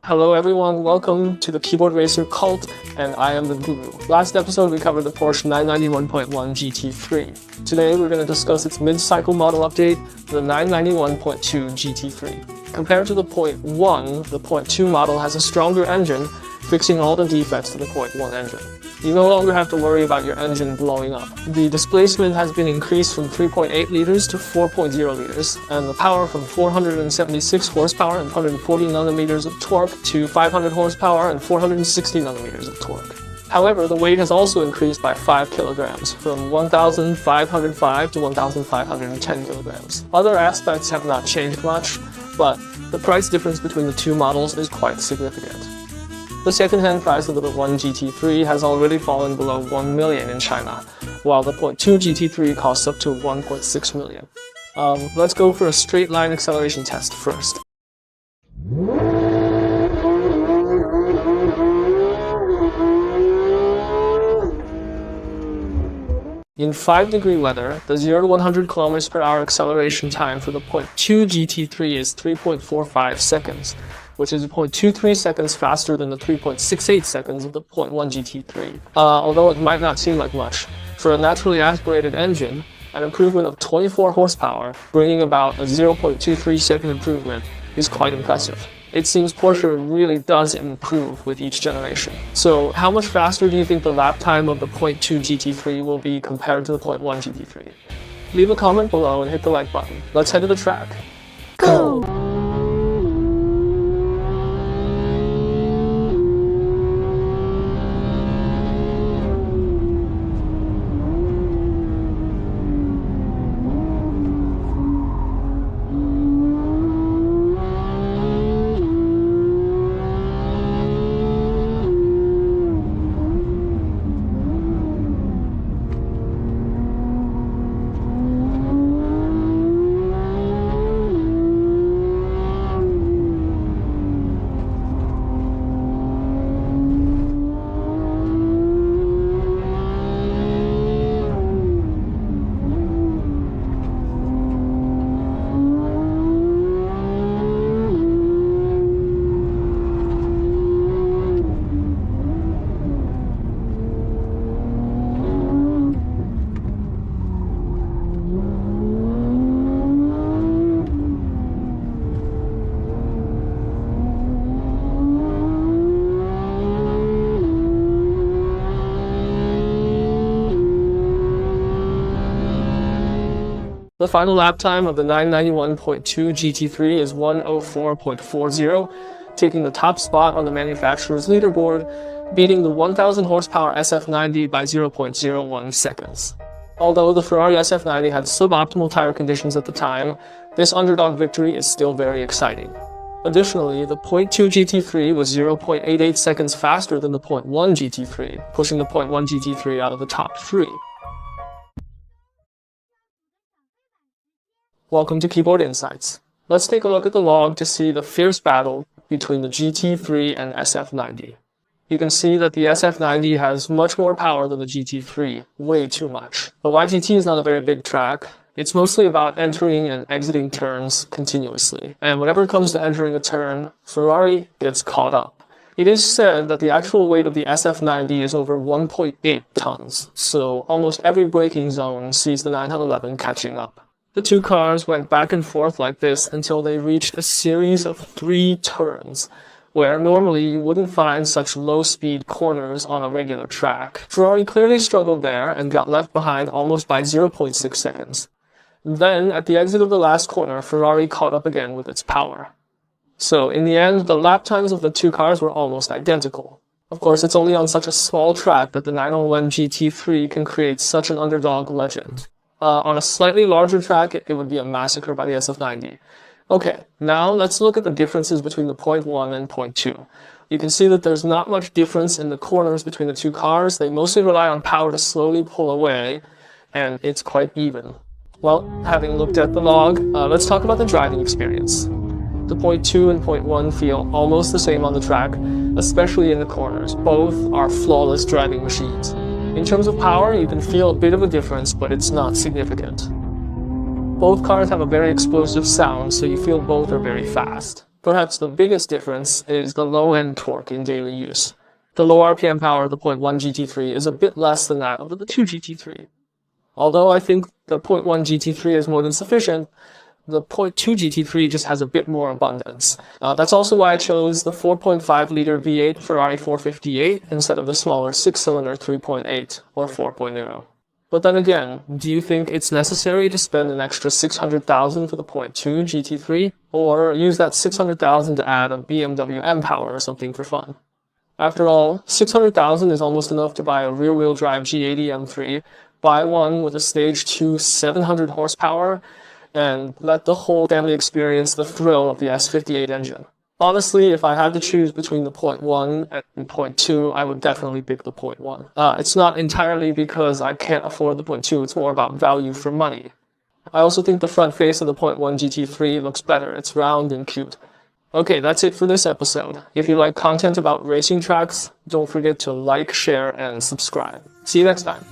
Hello everyone, welcome to the keyboard racer cult, and I am the guru. Last episode we covered the Porsche 991.1 GT3. Today we're going to discuss its mid-cycle model update, the 991.2 GT3. Compared to the .1, the .2 model has a stronger engine, fixing all the defects of the .1 engine. You no longer have to worry about your engine blowing up. The displacement has been increased from 3.8 liters to 4.0 liters, and the power from 476 horsepower and 140 nanometers of torque to 500 horsepower and 460 nanometers of torque. However, the weight has also increased by 5 kilograms, from 1,505 to 1,510 kilograms. Other aspects have not changed much, but the price difference between the two models is quite significant. The second-hand price of the .1 GT3 has already fallen below 1 million in China, while the .2 GT3 costs up to 1.6 million. Let's go for a straight line acceleration test first. In 5-degree weather, the 0 to 100 km per hour acceleration time for the .2 GT3 is 3.45 seconds, which is 0.23 seconds faster than the 3.68 seconds of the .1 GT3. Although it might not seem like much, for a naturally aspirated engine, an improvement of 24 horsepower, bringing about a 0.23 second improvement, is quite impressive. It seems Porsche really does improve with each generation. So how much faster do you think the lap time of the .2 GT3 will be compared to the .1 GT3? Leave a comment below and hit the like button. Let's head to the track. Go! The final lap time of the 991.2 GT3 is 1:04.40, taking the top spot on the manufacturer's leaderboard, beating the 1000 horsepower SF90 by 0.01 seconds. Although the Ferrari SF90 had suboptimal tire conditions at the time, this underdog victory is still very exciting. Additionally, the .2 GT3 was 0.88 seconds faster than the .1 GT3, pushing the .1 GT3 out of the top 3. Welcome to Keyboard Insights. Let's take a look at the log to see the fierce battle between the GT3 and SF90. You can see that the SF90 has much more power than the GT3, way too much. The YGT is not a very big track. It's mostly about entering and exiting turns continuously, and whenever it comes to entering a turn, Ferrari gets caught up. It is said that the actual weight of the SF90 is over 1.8 tons, so almost every braking zone sees the 911 catching up. The two cars went back and forth like this until they reached a series of 3 turns, where normally you wouldn't find such low-speed corners on a regular track. Ferrari clearly struggled there and got left behind almost by 0.6 seconds. Then, at the exit of the last corner, Ferrari caught up again with its power. So, in the end, the lap times of the two cars were almost identical. Of course, it's only on such a small track that the 901 GT3 can create such an underdog legend. On a slightly larger track, it would be a massacre by the SF90. Okay, now let's look at the differences between the .1 and .2. You can see that there's not much difference in the corners between the two cars. They mostly rely on power to slowly pull away, and it's quite even. Well, having looked at the log, let's talk about the driving experience. The .2 and .1 feel almost the same on the track, especially in the corners. Both are flawless driving machines. In terms of power, you can feel a bit of a difference, but it's not significant. Both cars have a very explosive sound, so you feel both are very fast. Perhaps the biggest difference is the low-end torque in daily use. The low RPM power of the 0.1 GT3 is a bit less than that of the 2 GT3. Although I think the 0.1 GT3 is more than sufficient, the 0.2 GT3 just has a bit more abundance. That's also why I chose the 4.5-liter V8 Ferrari 458 instead of the smaller 6-cylinder 3.8 or 4.0. But then again, do you think it's necessary to spend an extra $600,000 for the 0.2 GT3, or use that $600,000 to add a BMW M-Power or something for fun? After all, $600,000 is almost enough to buy a rear-wheel drive G80 M3, buy one with a Stage 2 700 horsepower, and let the whole family experience the thrill of the S58 engine. Honestly, if I had to choose between the 0.1 and 0.2, I would definitely pick the 0.1. It's not entirely because I can't afford the 0.2, it's more about value for money. I also think the front face of the 0.1 GT3 looks better, it's round and cute. Okay, that's it for this episode. If you like content about racing tracks, don't forget to like, share, and subscribe. See you next time.